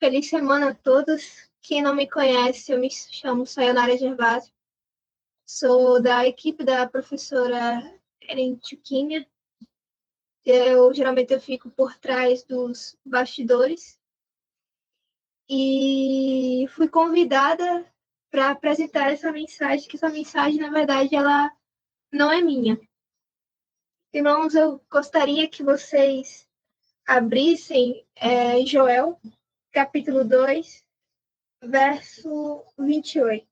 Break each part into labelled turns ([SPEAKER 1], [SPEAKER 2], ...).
[SPEAKER 1] Feliz semana a todos. Quem não me conhece, eu me chamo Sayonara Gervásio. Sou da equipe da professora Eren Tchuquinha. Geralmente eu fico por trás dos bastidores. E fui convidada para apresentar essa mensagem, que essa mensagem, na verdade, ela não é minha. Irmãos, eu gostaria que vocês abrissem Joel, capítulo 2, verso 28.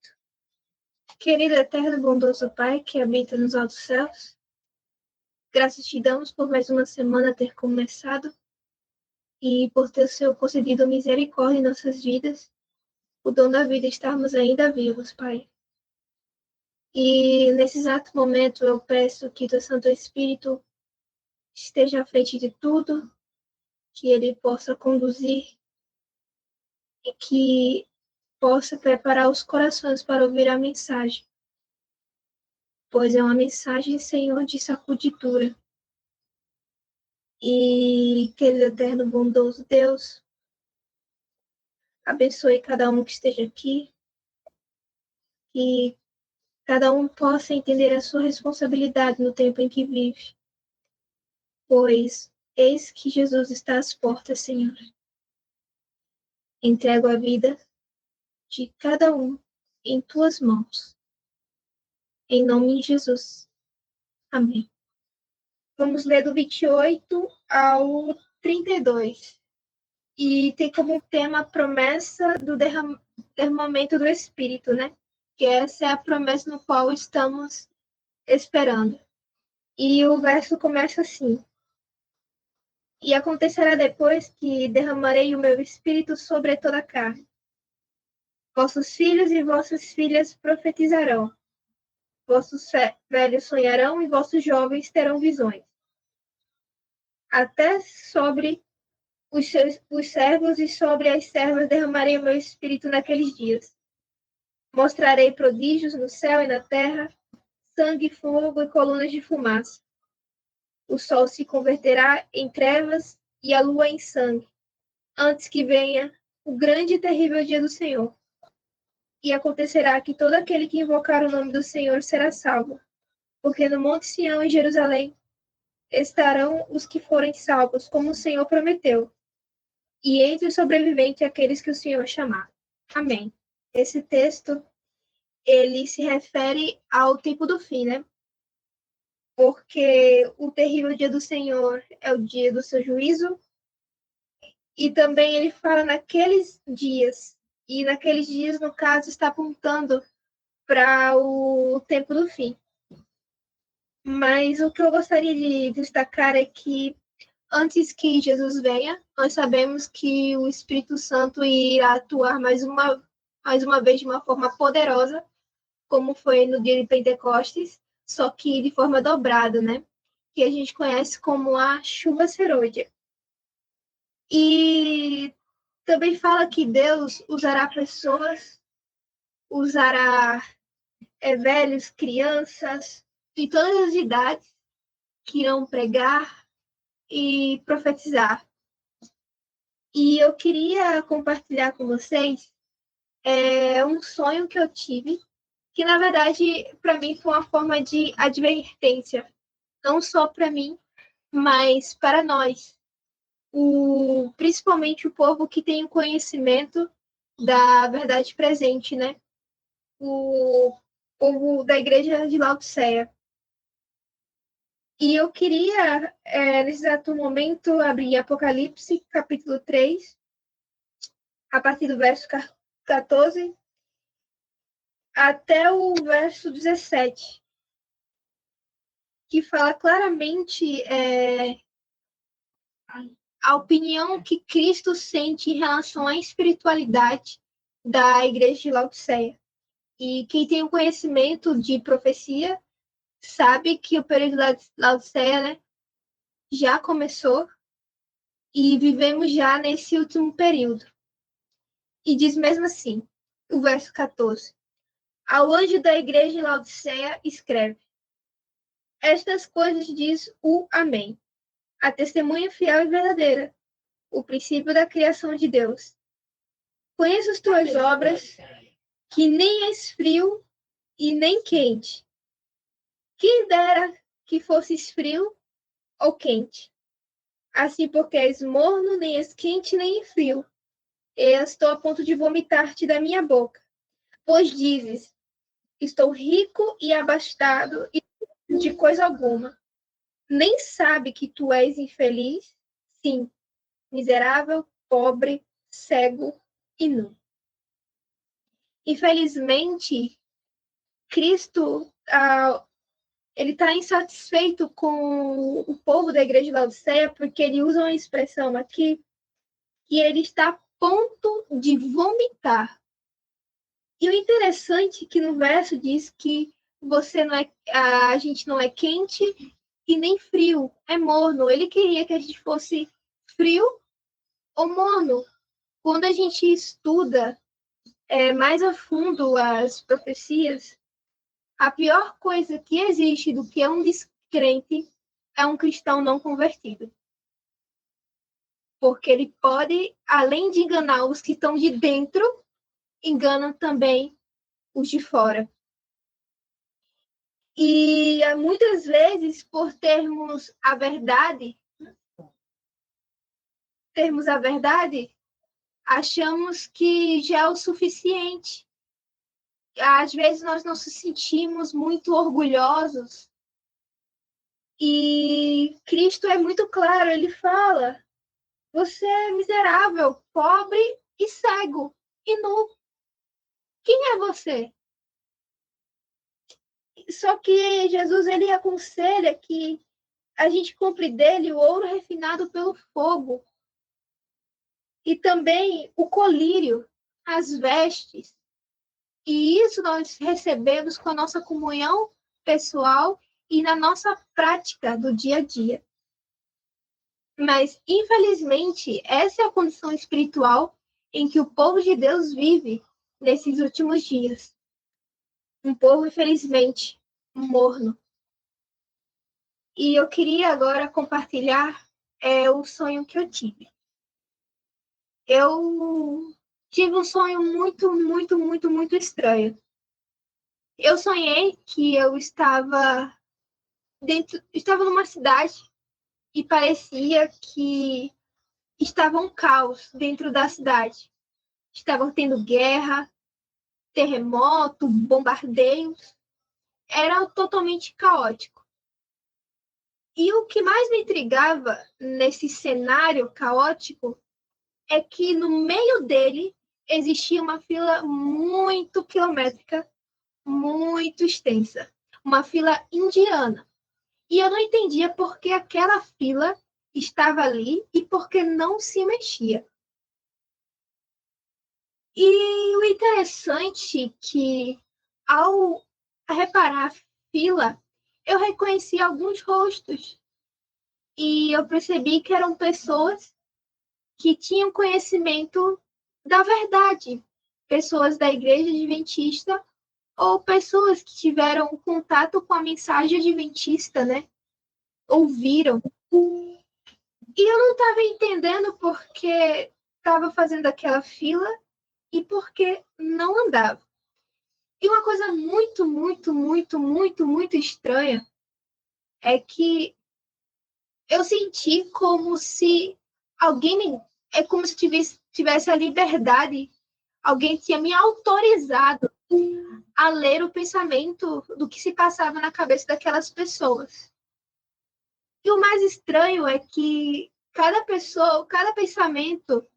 [SPEAKER 1] Querido eterno bondoso Pai, que habita nos altos céus, graças te damos por mais uma semana ter começado e por ter o Senhor concedido misericórdia em nossas vidas, o dom da vida estarmos ainda vivos, Pai. E nesse exato momento eu peço que teu Santo Espírito esteja à frente de tudo, que ele possa conduzir e que possa preparar os corações para ouvir a mensagem, pois é uma mensagem, Senhor, de sacudidura. E, querido eterno bondoso Deus, abençoe cada um que esteja aqui, que cada um possa entender a sua responsabilidade no tempo em que vive, pois eis que Jesus está às portas, Senhor. Entrego a vida de cada um em tuas mãos. Em nome de Jesus. Amém. Vamos ler do 28 ao 32. E tem como tema a promessa do derramamento do Espírito, né? Que essa é a promessa no qual estamos esperando. E o verso começa assim: E acontecerá depois que derramarei o meu Espírito sobre toda a carne. Vossos filhos e vossas filhas profetizarão. Vossos velhos sonharão e vossos jovens terão visões. Até sobre os servos e sobre as servas derramarei o meu Espírito naqueles dias. Mostrarei prodígios no céu e na terra, sangue, fogo e colunas de fumaça. O sol se converterá em trevas e a lua em sangue, antes que venha o grande e terrível dia do Senhor. E acontecerá que todo aquele que invocar o nome do Senhor será salvo, porque no Monte Sião e Jerusalém estarão os que forem salvos, como o Senhor prometeu, e entre os sobreviventes aqueles que o Senhor chamar. Amém. Esse texto, ele se refere ao tempo do fim, né? Porque o terrível dia do Senhor é o dia do seu juízo, e também ele fala naqueles dias, e naqueles dias, no caso, está apontando para o tempo do fim. Mas o que eu gostaria de destacar é que antes que Jesus venha, nós sabemos que o Espírito Santo irá atuar mais uma vez de uma forma poderosa, como foi no dia de Pentecostes, só que de forma dobrada, né? Que a gente conhece como a chuva serôdia. E também fala que Deus usará pessoas, usará velhos, crianças, de todas as idades, que irão pregar e profetizar. E eu queria compartilhar com vocês um sonho que eu tive, que na verdade para mim foi uma forma de advertência, não só para mim, mas para nós, principalmente o povo que tem o conhecimento da verdade presente, né? O povo da igreja de Laodiceia. E eu queria, nesse exato momento, abrir Apocalipse, capítulo 3, a partir do verso 14 até o verso 17, que fala claramente a opinião que Cristo sente em relação à espiritualidade da igreja de Laodiceia. E quem tem o conhecimento de profecia sabe que o período da Laodiceia, né, já começou e vivemos já nesse último período. E diz mesmo assim, o verso 14: Ao anjo da igreja de Laodiceia escreve: Estas coisas diz o Amém, a testemunha fiel e verdadeira, o princípio da criação de Deus. Conheço as tuas obras, que nem és frio e nem quente. Quem dera que fosses frio ou quente. Assim, porque és morno, nem és quente, nem frio. Eu estou a ponto de vomitar-te da minha boca. Pois dizes, estou rico e abastado e de coisa alguma. Nem sabe que tu és infeliz? Sim, miserável, pobre, cego e nu. Infelizmente, Cristo, ele está insatisfeito com o povo da igreja de Laodiceia, porque ele usa uma expressão aqui que ele está a ponto de vomitar. E o interessante é que no verso diz que você não é, a gente não é quente e nem frio, é morno. Ele queria que a gente fosse frio ou morno. Quando a gente estuda mais a fundo as profecias, a pior coisa que existe do que um descrente é um cristão não convertido. Porque ele pode, além de enganar os que estão de dentro, engana também os de fora. E muitas vezes, por termos a verdade, achamos que já é o suficiente. Às vezes nós não se sentimos muito orgulhosos. E Cristo é muito claro, ele fala: você é miserável, pobre e cego e nu. Quem é você? Só que Jesus ele aconselha que a gente compre dele o ouro refinado pelo fogo e também o colírio, as vestes. E isso nós recebemos com a nossa comunhão pessoal e na nossa prática do dia a dia. Mas, infelizmente, essa é a condição espiritual em que o povo de Deus vive nesses últimos dias. Um povo, infelizmente, morno. E eu queria agora compartilhar o sonho que eu tive. Eu tive um sonho muito, muito, muito, muito estranho. Eu sonhei que eu estava numa cidade e parecia que estava um caos dentro da cidade. Estavam tendo guerra, terremoto, bombardeios. Era totalmente caótico. E o que mais me intrigava nesse cenário caótico é que no meio dele existia uma fila muito quilométrica, muito extensa. Uma fila indiana. E eu não entendia por que aquela fila estava ali e por que não se mexia. E o interessante é que, ao reparar a fila, eu reconheci alguns rostos. E eu percebi que eram pessoas que tinham conhecimento da verdade. Pessoas da igreja adventista ou pessoas que tiveram contato com a mensagem adventista, né? Ouviram. E eu não estava entendendo por que estava fazendo aquela fila e por que não andava. E uma coisa muito, muito, muito, muito, muito estranha é que eu senti como se alguém, é como se tivesse a liberdade, alguém tinha me autorizado a ler o pensamento do que se passava na cabeça daquelas pessoas. E o mais estranho é que cada pessoa, cada pensamento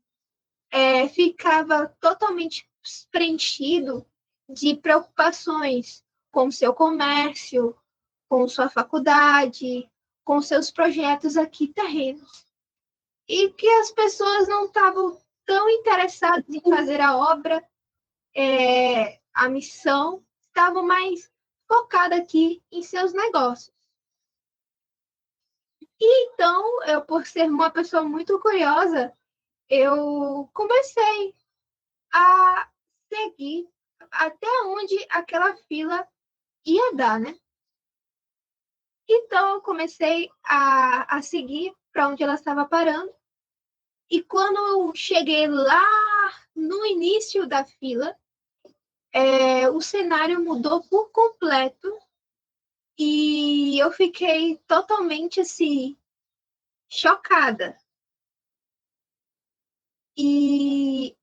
[SPEAKER 1] ficava totalmente preenchido de preocupações com o seu comércio, com sua faculdade, com seus projetos aqui terrenos. E que as pessoas não estavam tão interessadas em fazer a obra, a missão, estavam mais focadas aqui em seus negócios. E então, eu, por ser uma pessoa muito curiosa, eu comecei a seguir até onde aquela fila ia dar, né? Então, eu comecei a seguir para onde ela estava parando. E quando eu cheguei lá no início da fila, o cenário mudou por completo e eu fiquei totalmente assim, chocada. E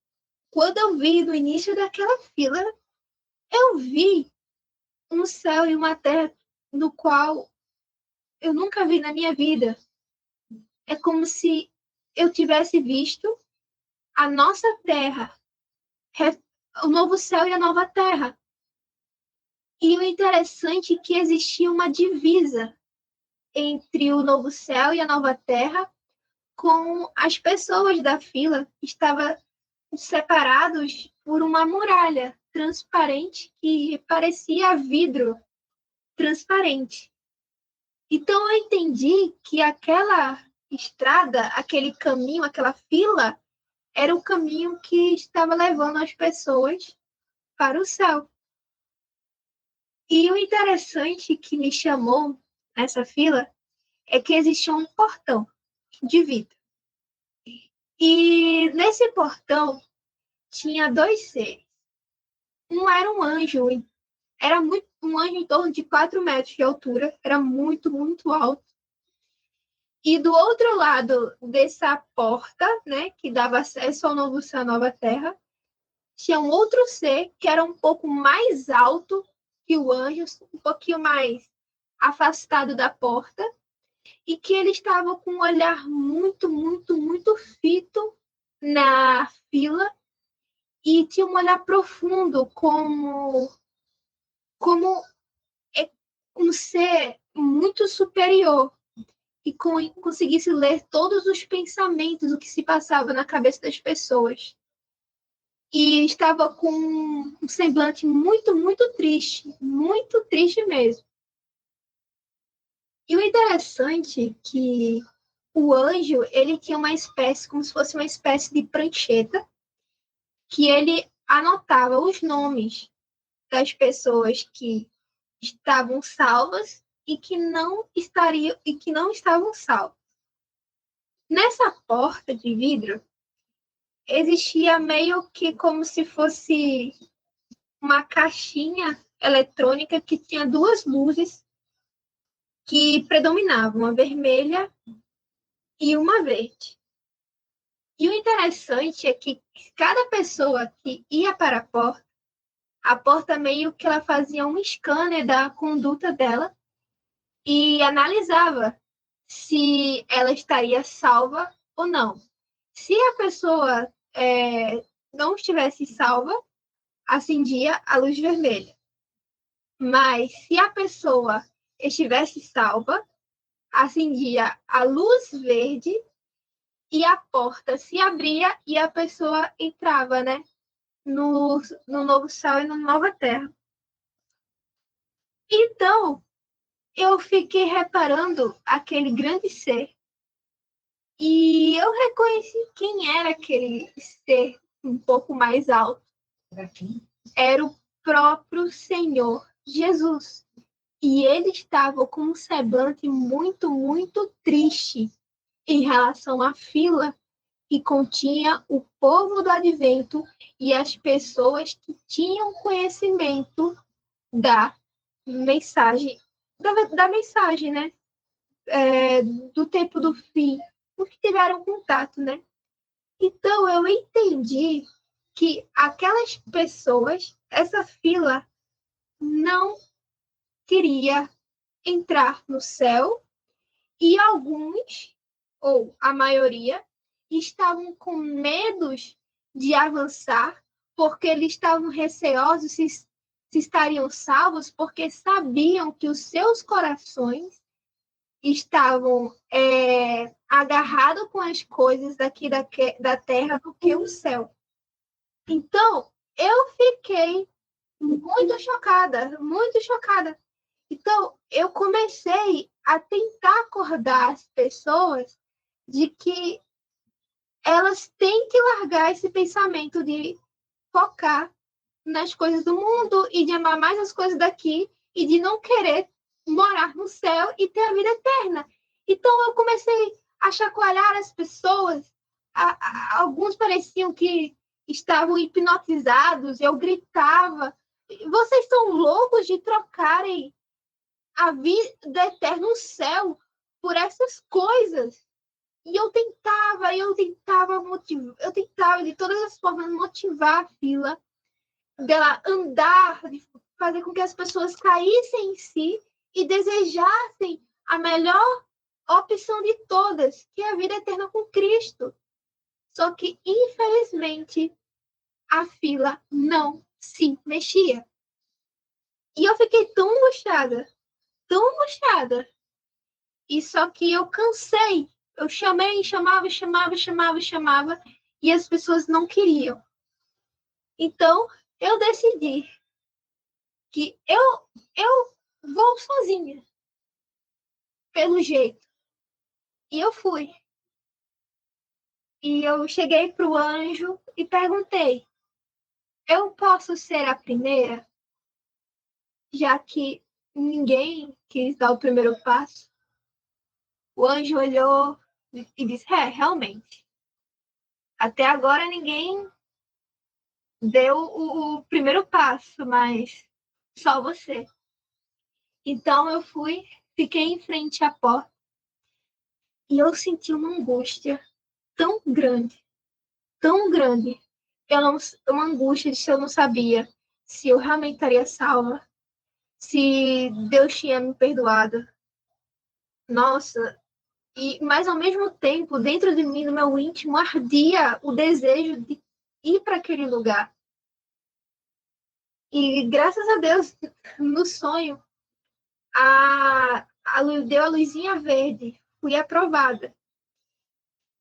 [SPEAKER 1] quando eu vi no início daquela fila, eu vi um céu e uma terra no qual eu nunca vi na minha vida. É como se eu tivesse visto a nossa terra, o novo céu e a nova terra. E o interessante é que existia uma divisa entre o novo céu e a nova terra, com as pessoas da fila que estavam separados por uma muralha transparente que parecia vidro transparente. Então eu entendi que aquela estrada, aquele caminho, aquela fila, era o caminho que estava levando as pessoas para o céu. E o interessante que me chamou nessa fila é que existia um portão de vidro. E nesse portão tinha dois seres. Um era um anjo, era um anjo em torno de 4 metros de altura, era muito, muito alto. E do outro lado dessa porta, né, que dava acesso ao novo céu, nova terra, tinha um outro ser que era um pouco mais alto que o anjo, um pouquinho mais afastado da porta, e que ele estava com um olhar muito, muito, muito fito na fila e tinha um olhar profundo como um ser muito superior e conseguisse ler todos os pensamentos, o que se passava na cabeça das pessoas. E estava com um semblante muito, muito triste mesmo. E o interessante é que o anjo, ele tinha uma espécie, como se fosse uma espécie de prancheta, que ele anotava os nomes das pessoas que estavam salvas e que não estavam salvas. Nessa porta de vidro existia meio que como se fosse uma caixinha eletrônica que tinha duas luzes que predominavam, uma vermelha e uma verde. E o interessante é que cada pessoa que ia para a porta meio que ela fazia um scanner da conduta dela e analisava se ela estaria salva ou não. Se a pessoa não estivesse salva, acendia a luz vermelha. Mas se a pessoa estivesse salva, acendia a luz verde e a porta se abria e a pessoa entrava, né? No novo céu e na nova terra. Então, eu fiquei reparando aquele grande ser e eu reconheci quem era aquele ser um pouco mais alto. Era o próprio Senhor Jesus. E ele estava com um semblante muito, muito triste em relação à fila que continha o povo do advento e as pessoas que tinham conhecimento da mensagem, da mensagem, né? Do tempo do fim, porque tiveram contato, né? Então eu entendi que aquelas pessoas, essa fila, não queria entrar no céu e alguns, ou a maioria, estavam com medos de avançar porque eles estavam receosos se estariam salvos porque sabiam que os seus corações estavam agarrados com as coisas daqui da terra do que o céu. Então, eu fiquei muito chocada, muito chocada. Então, eu comecei a tentar acordar as pessoas de que elas têm que largar esse pensamento de focar nas coisas do mundo e de amar mais as coisas daqui e de não querer morar no céu e ter a vida eterna. Então, eu comecei a chacoalhar as pessoas. Alguns pareciam que estavam hipnotizados, eu gritava. Vocês são loucos de trocarem a vida eterna no céu por essas coisas. E eu tentava motivar, eu tentava de todas as formas motivar a fila, dela andar, de fazer com que as pessoas caíssem em si e desejassem a melhor opção de todas, que é a vida eterna com Cristo. Só que, infelizmente, a fila não se mexia. E eu fiquei tão angustiada. E só que eu cansei. Eu chamava, e as pessoas não queriam. Então, eu decidi que eu vou sozinha, pelo jeito. E eu fui. E eu cheguei pro anjo e perguntei: eu posso ser a primeira? Já que ninguém quis dar o primeiro passo. O anjo olhou e disse: realmente. Até agora ninguém deu o primeiro passo, mas só você. Então eu fui, fiquei em frente à porta e eu senti uma angústia tão grande, tão grande. Uma angústia de se eu não sabia se eu realmente estaria salva, se Deus tinha me perdoado. Nossa, mas ao mesmo tempo, dentro de mim, no meu íntimo, ardia o desejo de ir para aquele lugar. E graças a Deus, no sonho, deu a luzinha verde, fui aprovada.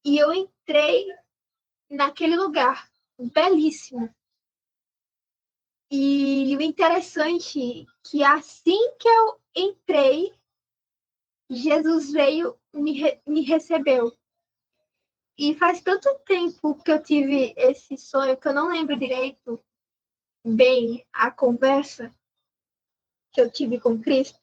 [SPEAKER 1] E eu entrei naquele lugar, belíssimo. E o interessante é que assim que eu entrei, Jesus veio me recebeu. E faz tanto tempo que eu tive esse sonho que eu não lembro direito bem a conversa que eu tive com Cristo.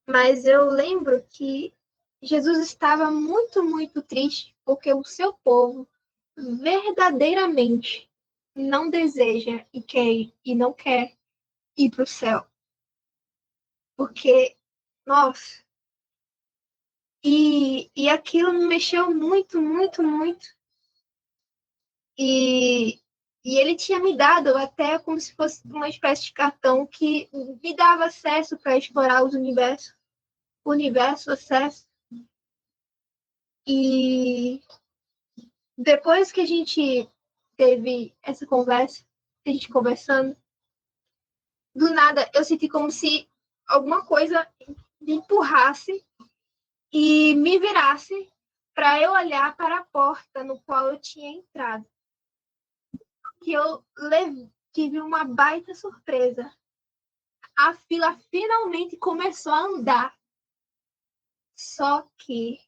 [SPEAKER 1] Mas eu lembro que Jesus estava muito, muito triste porque o seu povo verdadeiramente não deseja e não quer ir para o céu. Porque, nossa, e aquilo me mexeu muito, muito, muito. E ele tinha me dado até como se fosse uma espécie de cartão que me dava acesso para explorar os universos. O universo, acesso. E depois que a gente teve essa conversa, a gente conversando, do nada eu senti como se alguma coisa me empurrasse e me virasse para eu olhar para a porta no qual eu tinha entrado. Que eu tive uma baita surpresa. A fila finalmente começou a andar. Só que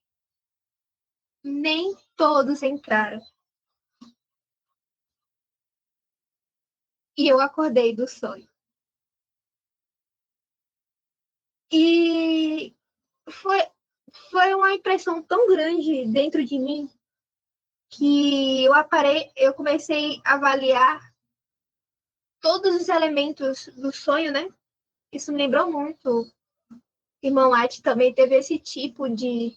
[SPEAKER 1] nem todos entraram. E eu acordei do sonho. E foi uma impressão tão grande dentro de mim que eu comecei a avaliar todos os elementos do sonho, né? Isso me lembrou muito. Irmão White também teve esse tipo de,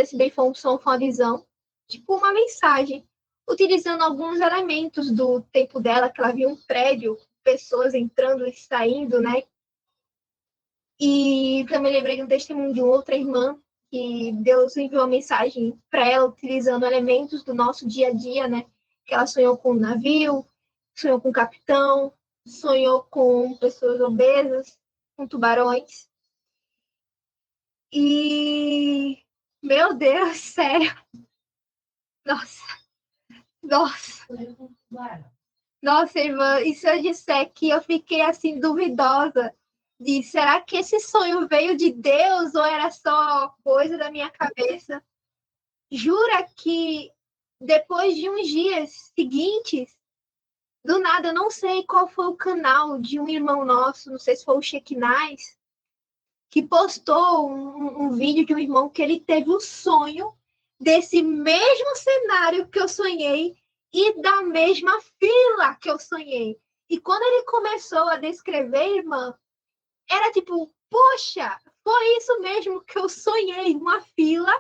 [SPEAKER 1] se bem for um som, for uma visão, tipo uma mensagem, utilizando alguns elementos do tempo dela, que ela viu um prédio, pessoas entrando e saindo, né? E também lembrei de um testemunho de outra irmã que Deus enviou uma mensagem para ela utilizando elementos do nosso dia a dia, né? Que ela sonhou com um navio, sonhou com um capitão, sonhou com pessoas obesas, com tubarões. E meu Deus, sério. Nossa. Nossa, irmã, e se eu disser que eu fiquei assim duvidosa de será que esse sonho veio de Deus ou era só coisa da minha cabeça? Jura que depois de uns dias seguintes, do nada, eu não sei qual foi o canal de um irmão nosso, não sei se foi o Shekinais, que postou um vídeo de um irmão que ele teve um sonho desse mesmo cenário que eu sonhei e da mesma fila que eu sonhei. E quando ele começou a descrever, irmã, era tipo, poxa, foi isso mesmo que eu sonhei, uma fila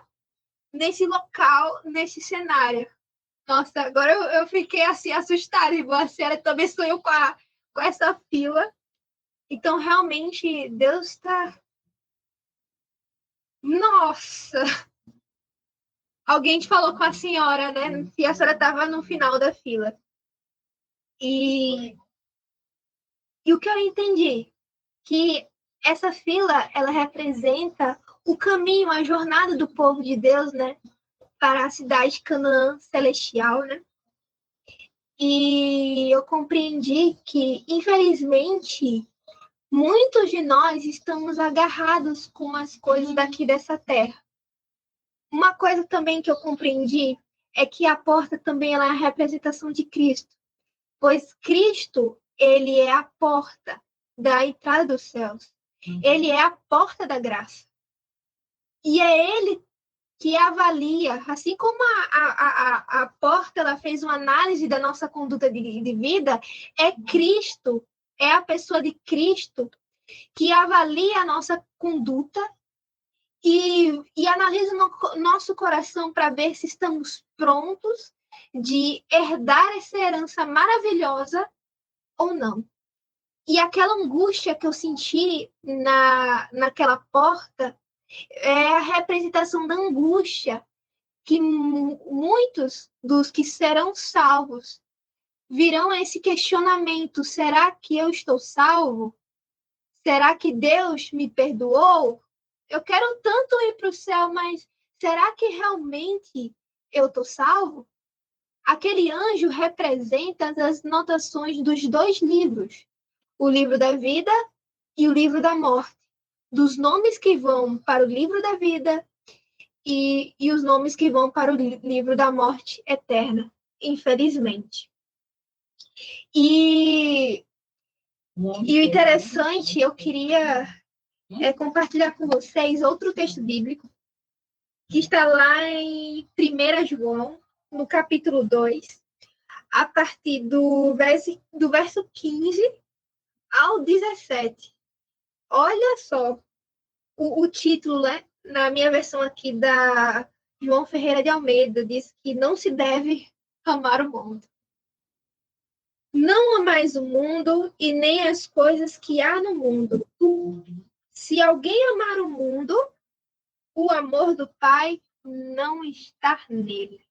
[SPEAKER 1] nesse local, nesse cenário. Nossa, agora eu fiquei assim assustada, irmã. A senhora também sonhou com essa fila. Então, realmente, Deus está... Nossa! Alguém te falou com a senhora, né? Que a senhora estava no final da fila. E o que eu entendi? Que essa fila, ela representa o caminho, a jornada do povo de Deus, né? Para a cidade de Canaã celestial, né? E eu compreendi que, infelizmente, muitos de nós estamos agarrados com as coisas daqui dessa terra. Uma coisa também que eu compreendi é que a porta também ela é a representação de Cristo, pois Cristo, ele é a porta da entrada dos céus. Ele é a porta da graça. E é ele que avalia, assim como a porta ela fez uma análise da nossa conduta de vida, é Cristo, é a pessoa de Cristo que avalia a nossa conduta e analisa no nosso coração para ver se estamos prontos de herdar essa herança maravilhosa ou não. E aquela angústia que eu senti naquela porta é a representação da angústia que muitos dos que serão salvos virão a esse questionamento: será que eu estou salvo? Será que Deus me perdoou? Eu quero tanto ir para o céu, mas será que realmente eu estou salvo? Aquele anjo representa as notações dos dois livros, o livro da vida e o livro da morte, dos nomes que vão para o livro da vida e os nomes que vão para o livro da morte eterna, infelizmente. E o interessante, eu queria compartilhar com vocês outro texto bíblico que está lá em 1 João, no capítulo 2, a partir do verso 15 ao 17. Olha só o título, né? Na minha versão aqui da João Ferreira de Almeida, diz que não se deve amar o mundo. Não amais o mundo e nem as coisas que há no mundo. Se alguém amar o mundo, o amor do Pai não está nele.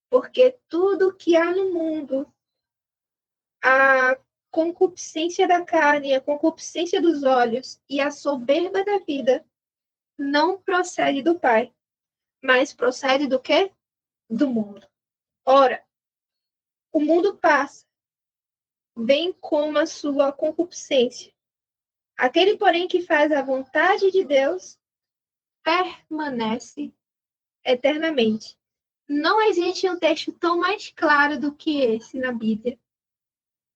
[SPEAKER 1] Porque tudo que há no mundo, a concupiscência da carne, a concupiscência dos olhos e a soberba da vida, não procede do Pai, mas procede do quê? Do mundo. Ora, o mundo passa, bem como a sua concupiscência. Aquele, porém, que faz a vontade de Deus, permanece eternamente. Não existe um texto tão mais claro do que esse na Bíblia,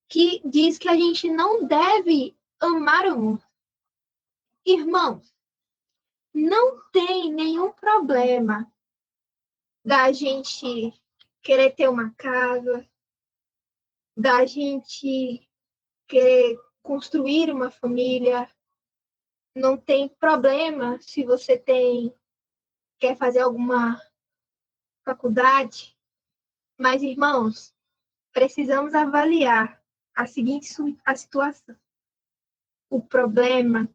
[SPEAKER 1] que diz que a gente não deve amar o mundo. Irmãos, não tem nenhum problema da gente querer ter uma casa, da gente querer construir uma família. Não tem problema se você quer fazer alguma faculdade. Mas, irmãos, precisamos avaliar a seguinte a situação. O problema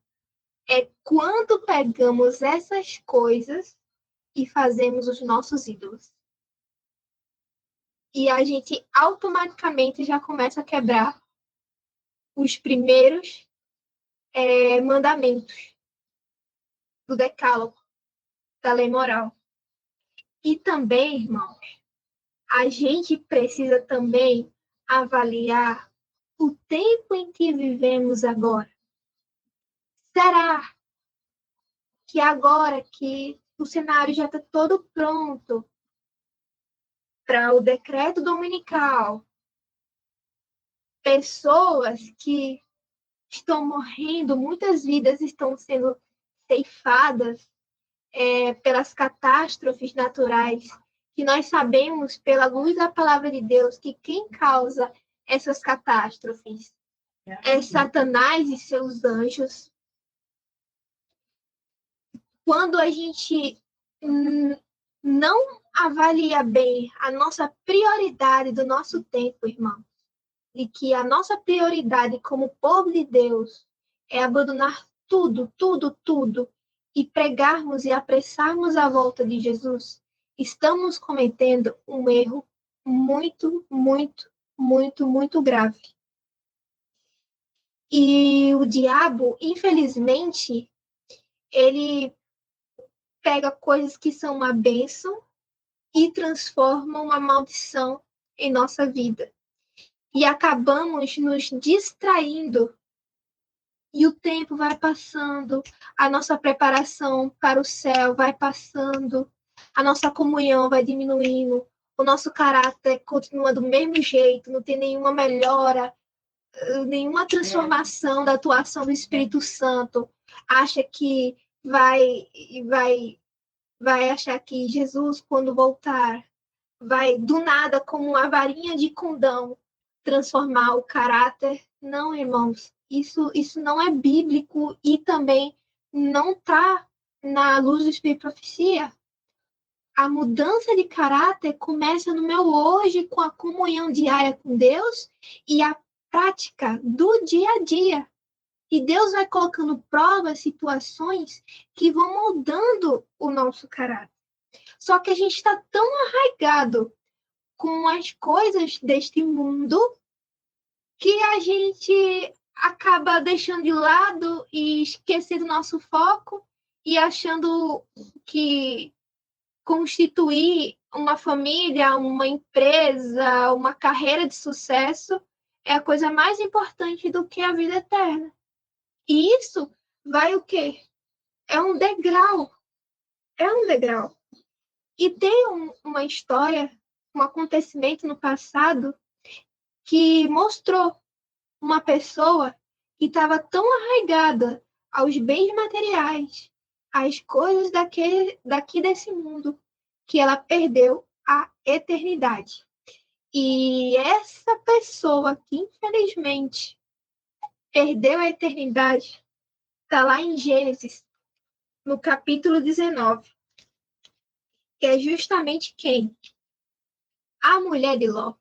[SPEAKER 1] é quando pegamos essas coisas e fazemos os nossos ídolos. E a gente automaticamente já começa a quebrar os primeiros mandamentos do decálogo, da lei moral. E também, irmãos, a gente precisa também avaliar o tempo em que vivemos agora. Será que agora que o cenário já está todo pronto para o decreto dominical, pessoas que estão morrendo, muitas vidas estão sendo ceifadas pelas catástrofes naturais que nós sabemos, pela luz da palavra de Deus, que quem causa essas catástrofes é Satanás e seus anjos. Quando a gente não avalia bem a nossa prioridade do nosso tempo, irmão, e que a nossa prioridade como povo de Deus é abandonar tudo, tudo, tudo e pregarmos e apressarmos a volta de Jesus, estamos cometendo um erro muito, muito, muito, muito grave. E o diabo, infelizmente, ele pega coisas que são uma bênção e transforma uma maldição em nossa vida. E acabamos nos distraindo. E o tempo vai passando, a nossa preparação para o céu vai passando, a nossa comunhão vai diminuindo, o nosso caráter continua do mesmo jeito, não tem nenhuma melhora, nenhuma transformação da atuação do Espírito Santo. Acha que vai achar que Jesus, quando voltar, vai do nada, como uma varinha de condão, transformar o caráter. Não, irmãos, isso não é bíblico e também não está na luz do Espírito de Profecia. A mudança de caráter começa no meu hoje, com a comunhão diária com Deus e a prática do dia a dia. E Deus vai colocando provas, situações que vão moldando o nosso caráter. Só que a gente está tão arraigado com as coisas deste mundo que a gente acaba deixando de lado e esquecendo nosso foco e achando que constituir uma família, uma empresa, uma carreira de sucesso é a coisa mais importante do que a vida eterna. E isso vai o quê? É um degrau. É um degrau. E tem uma história, um acontecimento no passado que mostrou uma pessoa que estava tão arraigada aos bens materiais, às coisas daqui desse mundo, que ela perdeu a eternidade. E essa pessoa que, infelizmente, perdeu a eternidade, está lá em Gênesis, no capítulo 19, que é justamente quem? A mulher de Ló.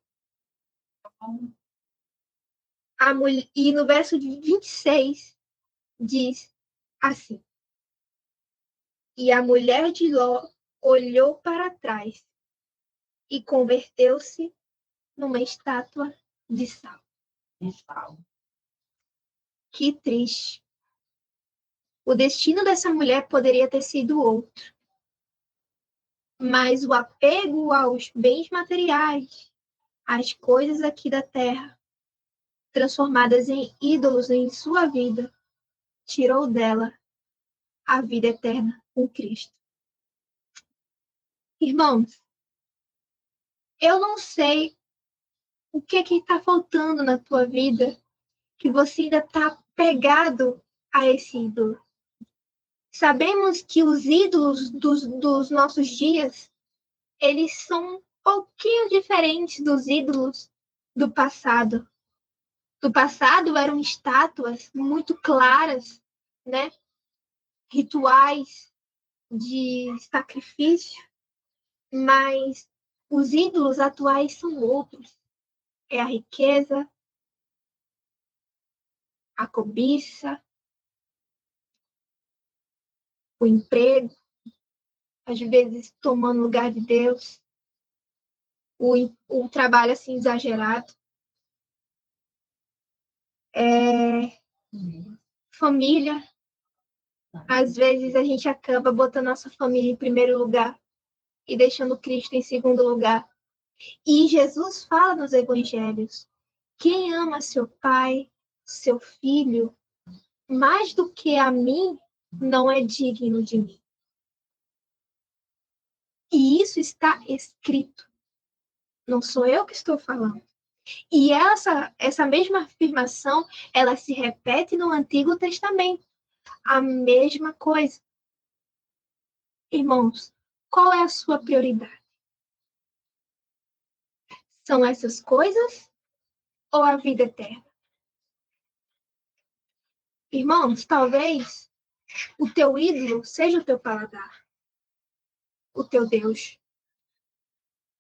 [SPEAKER 1] E no verso de 26 diz assim: E a mulher de Ló olhou para trás e converteu-se numa estátua de sal. Que triste. O destino dessa mulher poderia ter sido outro. Mas o apego aos bens materiais, às coisas aqui da terra, transformadas em ídolos em sua vida, tirou dela a vida eterna com Cristo. Irmãos, eu não sei o que está faltando na tua vida que você ainda está pegado a esse ídolo. Sabemos que os ídolos dos nossos dias, eles são um pouquinho diferentes dos ídolos do passado. Do passado eram estátuas muito claras, né? Rituais de sacrifício, mas os ídolos atuais são outros. É a riqueza, a cobiça, o emprego, às vezes tomando lugar de Deus, o trabalho assim exagerado. Família, às vezes a gente acaba botando nossa família em primeiro lugar e deixando Cristo em segundo lugar. E Jesus fala nos evangelhos: quem ama seu pai, seu filho, mais do que a mim, não é digno de mim. E isso está escrito. Não sou eu que estou falando. E essa mesma afirmação, ela se repete no Antigo Testamento. A mesma coisa. Irmãos, qual é a sua prioridade? São essas coisas ou a vida eterna? Irmãos, talvez o teu ídolo seja o teu paladar, o teu Deus.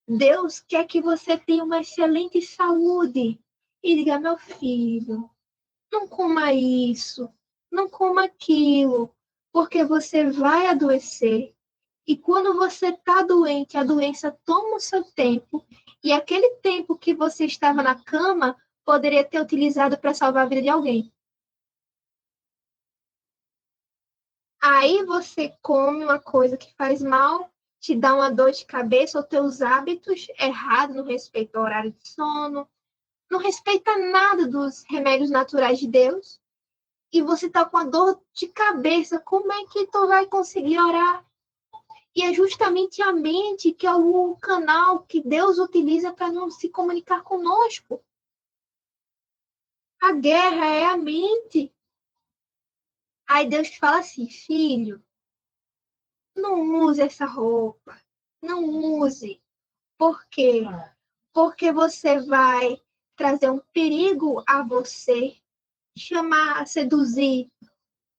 [SPEAKER 1] Deus quer que você tenha uma excelente saúde. E diga, meu filho, não coma isso, não coma aquilo, porque você vai adoecer. E quando você está doente, a doença toma o seu tempo, e aquele tempo que você estava na cama poderia ter utilizado para salvar a vida de alguém. Aí você come uma coisa que faz mal, te dá uma dor de cabeça, ou teus hábitos errados no respeito ao horário de sono, não respeita nada dos remédios naturais de Deus, e você tá com a dor de cabeça, como é que tu vai conseguir orar? E é justamente a mente que é o canal que Deus utiliza para não se comunicar conosco. A guerra é a mente. Aí Deus fala assim, filho, não use essa roupa, não use. Por quê? Porque você vai trazer um perigo a você, chamar, seduzir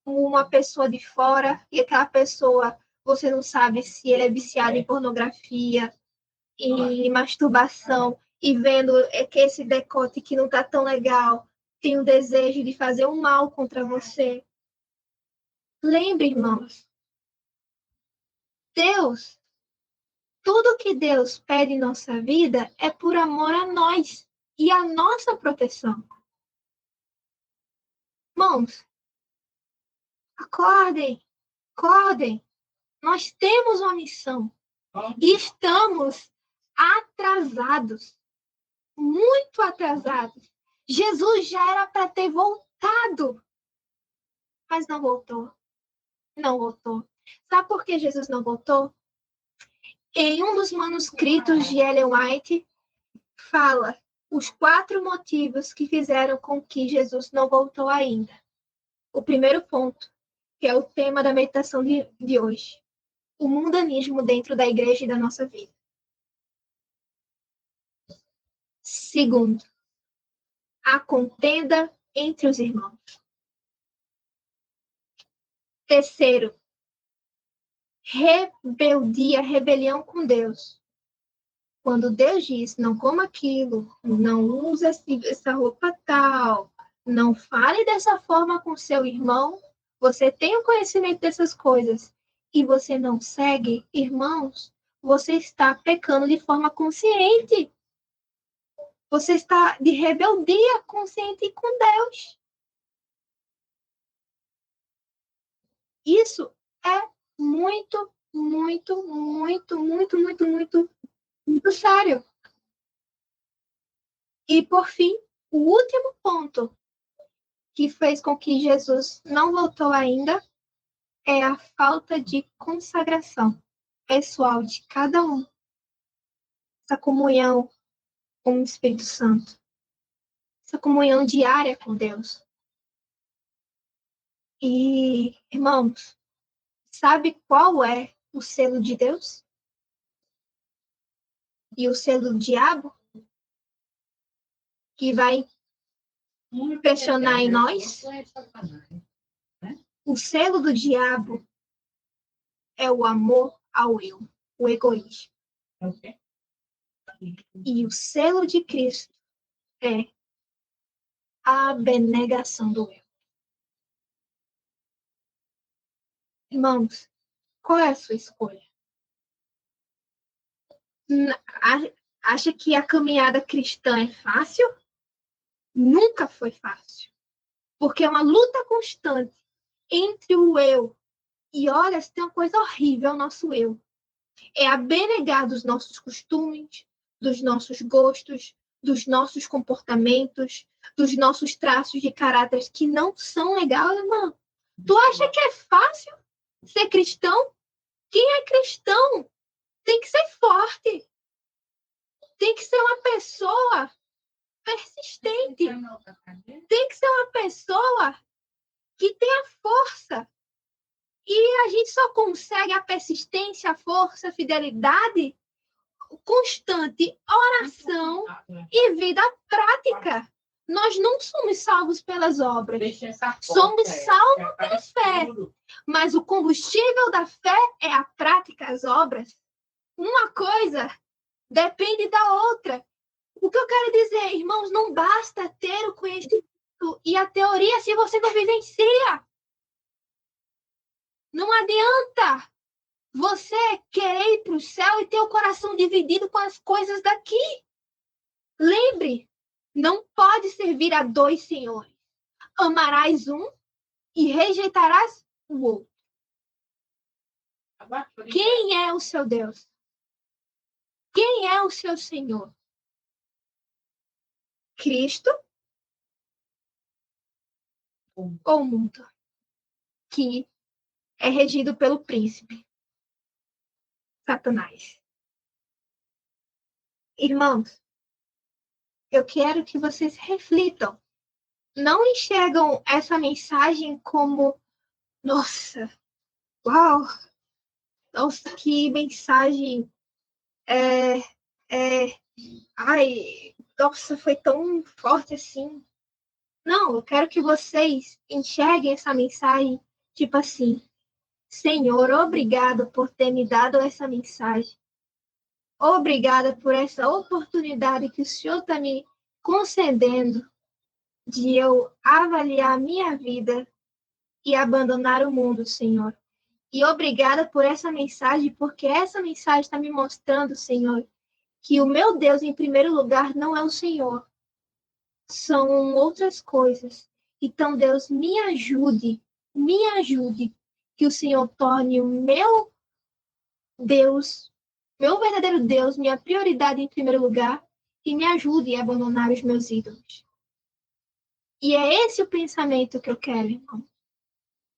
[SPEAKER 1] uma pessoa de fora, e aquela pessoa, você não sabe se ele é viciado em pornografia, em masturbação, e vendo que esse decote que não tá tão legal, tem o desejo de fazer um mal contra você. Lembre, irmãos, Deus, tudo que Deus pede em nossa vida é por amor a nós e a nossa proteção. Irmãos, acordem, acordem. Nós temos uma missão e estamos atrasados, muito atrasados. Jesus já era para ter voltado, mas não voltou. Não voltou. Sabe por que Jesus não voltou? Em um dos manuscritos de Ellen White, fala os 4 motivos que fizeram com que Jesus não voltou ainda. O primeiro ponto, que é o tema da meditação de hoje. O mundanismo dentro da igreja e da nossa vida. Segundo, a contenda entre os irmãos. Terceiro, rebeldia, rebelião com Deus. Quando Deus diz, não coma aquilo, não use essa roupa tal, não fale dessa forma com seu irmão, você tem o conhecimento dessas coisas e você não segue, irmãos, você está pecando de forma consciente. Você está de rebeldia consciente com Deus. Isso é muito, muito, muito, muito, muito, muito, muito sério. E, por fim, o último ponto que fez com que Jesus não voltou ainda é a falta de consagração pessoal de cada um. Essa comunhão com o Espírito Santo. Essa comunhão diária com Deus. E, irmãos, sabe qual é o selo de Deus? E o selo do diabo? Que vai impressionar em nós? O selo do diabo é o amor ao eu, o egoísmo. E o selo de Cristo é a abnegação do eu. Irmãos, qual é a sua escolha? Acha que a caminhada cristã é fácil? Nunca foi fácil. Porque é uma luta constante entre o eu. E olha, se tem uma coisa horrível, é o nosso eu. É abnegar dos nossos costumes, dos nossos gostos, dos nossos comportamentos, dos nossos traços de caráter que não são legais, irmão. Tu acha que é fácil ser cristão? Quem é cristão tem que ser forte. Tem que ser uma pessoa persistente. Tem que ser uma pessoa que tenha força. E a gente só consegue a persistência, a força, a fidelidade constante oração e vida prática. Nós não somos salvos pelas obras. Somos salvos pela fé. Mas o combustível da fé é a prática, as obras. Uma coisa depende da outra. O que eu quero dizer, irmãos, não basta ter o conhecimento e a teoria se você não vivencia. Não adianta você querer ir para o céu e ter o coração dividido com as coisas daqui. Lembre, não pode servir a dois senhores. Amarás um e rejeitarás o outro. Quem é o seu Deus? Quem é o seu Senhor? Cristo ou o mundo? Que é regido pelo príncipe Satanás. Irmãos, eu quero que vocês reflitam. Não enxergam essa mensagem como, nossa, uau, nossa, que mensagem, ai, nossa, foi tão forte assim. Não, eu quero que vocês enxerguem essa mensagem, tipo assim, Senhor, obrigado por ter me dado essa mensagem. Obrigada por essa oportunidade que o Senhor está me concedendo de eu avaliar a minha vida e abandonar o mundo, Senhor. E obrigada por essa mensagem, porque essa mensagem está me mostrando, Senhor, que o meu Deus, em primeiro lugar, não é o Senhor. São outras coisas. Então, Deus, me ajude, que o Senhor torne o meu Deus, meu verdadeiro Deus, minha prioridade em primeiro lugar, e me ajude a abandonar os meus ídolos. E é esse o pensamento que eu quero, irmão.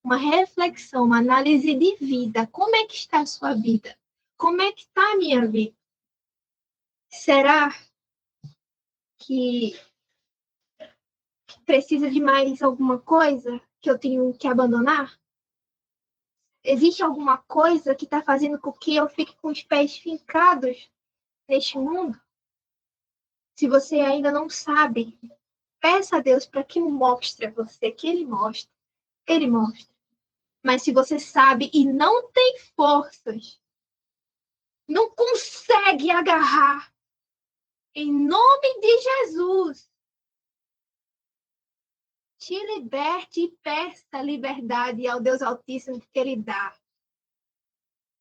[SPEAKER 1] Uma reflexão, uma análise de vida. Como é que está a sua vida? Como é que está a minha vida? Será que precisa de mais alguma coisa que eu tenho que abandonar? Existe alguma coisa que está fazendo com que eu fique com os pés fincados neste mundo? Se você ainda não sabe, peça a Deus para que mostre a você, que Ele mostre. Ele mostra. Mas se você sabe e não tem forças, não consegue agarrar, em nome de Jesus, te liberte e peça liberdade ao Deus Altíssimo que Ele dá.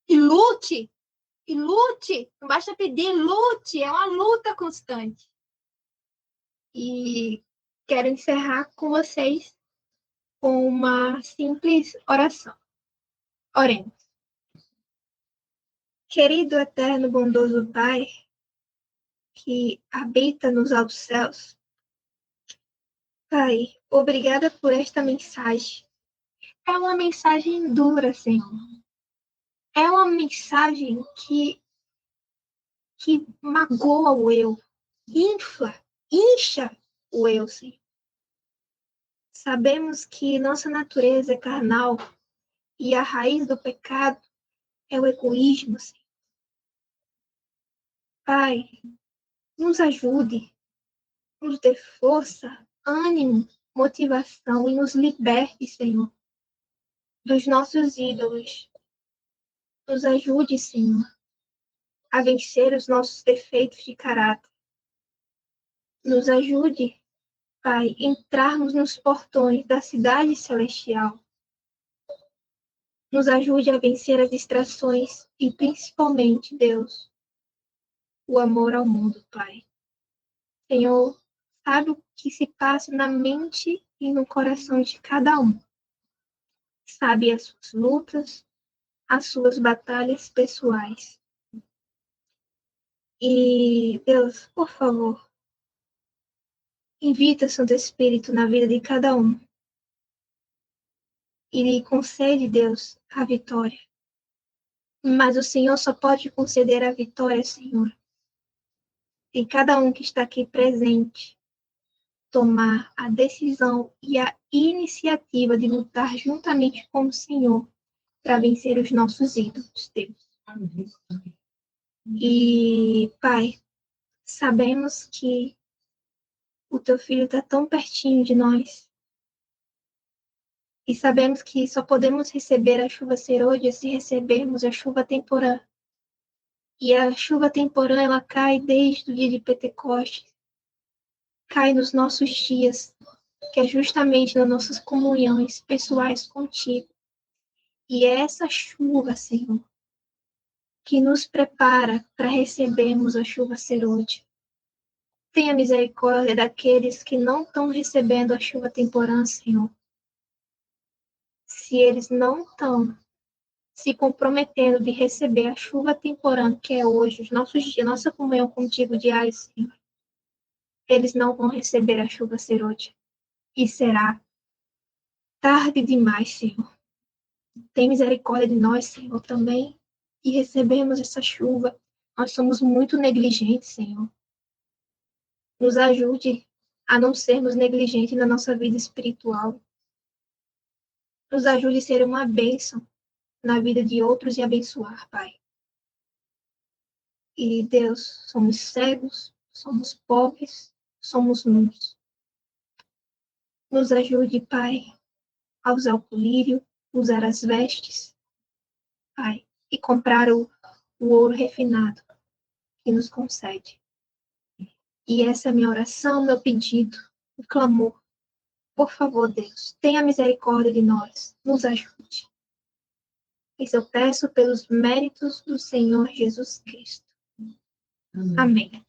[SPEAKER 1] E lute, não basta pedir, lute, é uma luta constante. E quero encerrar com vocês com uma simples oração. Oremos. Querido, eterno, bondoso Pai, que habita nos altos céus, Pai, obrigada por esta mensagem. É uma mensagem dura, Senhor. É uma mensagem que magoa o eu, incha o eu, Senhor. Sabemos que nossa natureza é carnal e a raiz do pecado é o egoísmo, Senhor. Pai, nos ajude, nos dê força, ânimo, motivação e nos liberte, Senhor, dos nossos ídolos. Nos ajude, Senhor, a vencer os nossos defeitos de caráter. Nos ajude, Pai, a entrarmos nos portões da cidade celestial. Nos ajude a vencer as distrações e, principalmente, Deus, o amor ao mundo, Pai. Senhor, sabe o que se passa na mente e no coração de cada um. Sabe as suas lutas, as suas batalhas pessoais. E, Deus, por favor, invita Santo Espírito na vida de cada um. E lhe concede, Deus, a vitória. Mas o Senhor só pode conceder a vitória, Senhor, e cada um que está aqui presente tomar a decisão e a iniciativa de lutar juntamente com o Senhor para vencer os nossos ídolos, Deus. E, Pai, sabemos que o teu filho está tão pertinho de nós. E sabemos que só podemos receber a chuva serôdia se recebermos a chuva temporã. E a chuva temporã, ela cai desde o dia de Pentecostes. Cai nos nossos dias, que é justamente nas nossas comunhões pessoais contigo. E é essa chuva, Senhor, que nos prepara para recebermos a chuva serôdia. Tenha misericórdia daqueles que não estão recebendo a chuva temporã, Senhor. Se eles não estão se comprometendo de receber a chuva temporã, que é hoje, os nossos dias, nossa comunhão contigo diária, Senhor, eles não vão receber a chuva serôdia. E será tarde demais, Senhor. Tem misericórdia de nós, Senhor, também, e recebemos essa chuva. Nós somos muito negligentes, Senhor. Nos ajude a não sermos negligentes na nossa vida espiritual. Nos ajude a ser uma bênção na vida de outros e abençoar, Pai. E, Deus, somos cegos, somos pobres, somos nus. Nos ajude, Pai, a usar o colírio, usar as vestes, Pai, e comprar o ouro refinado que nos concede. E essa é a minha oração, meu pedido, o clamor. Por favor, Deus, tenha misericórdia de nós, nos ajude. Isso eu peço pelos méritos do Senhor Jesus Cristo. Amém.